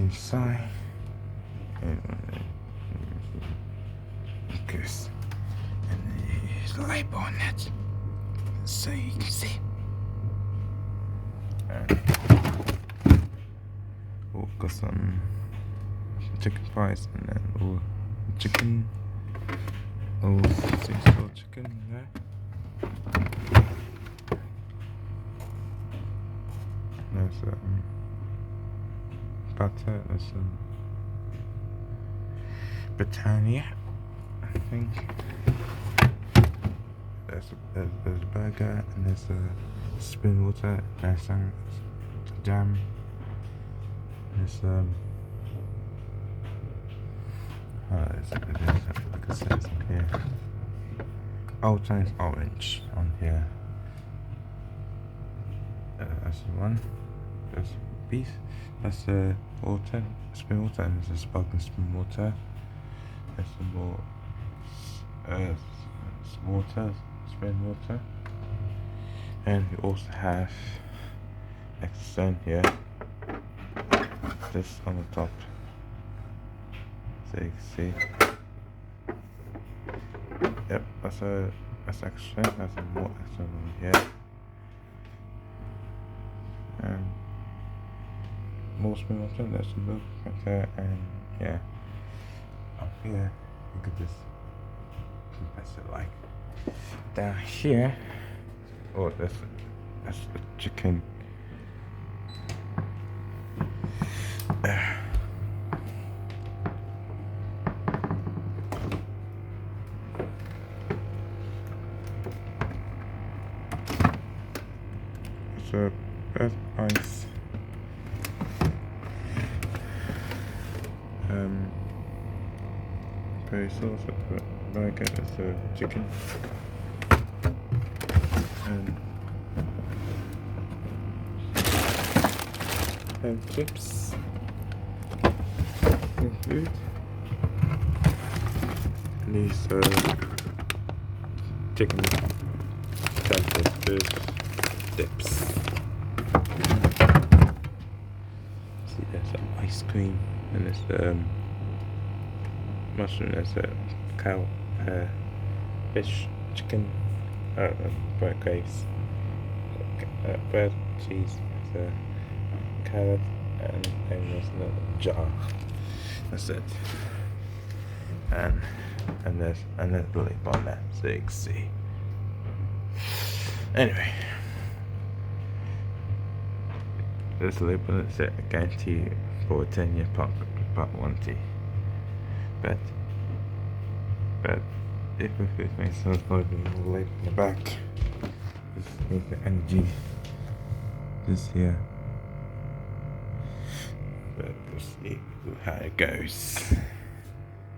inside, and because and there's a label on that, so you can see. Oh, got some chicken fries and then chicken. Oh, six-roll chicken there. There's butter. There's some Britannia, I think. There's a burger and there's a spring water. There's some jam. There's like I said here. Old Times Orange on here. That's the one. There's beef. That's the water, spring water, and there's a sparkling spring water. There's some more water, spring water, and we also have XEX here. This on the top, so you can see. Yep, that's XEX. That's some more XEX on here. And more spring water, there's some milk right there, and yeah, up here you could just compress it like down here. Oh, that's the chicken. So that's ice. Very sauce at the burger, that's the chicken. And chips and food. And these chicken sandwiches, dips. See, there's some ice cream and there's mushroom. There's a cow, fish, chicken, bread grapes, bread, cheese. There's a carrot, and there's another jar. That's it. And there's another lip on that, so you can see. Anyway, this label is a guarantee for a 10-year part warranty. But if it makes sense, for the label in the back, just need the energy. This here. But we'll see how it goes.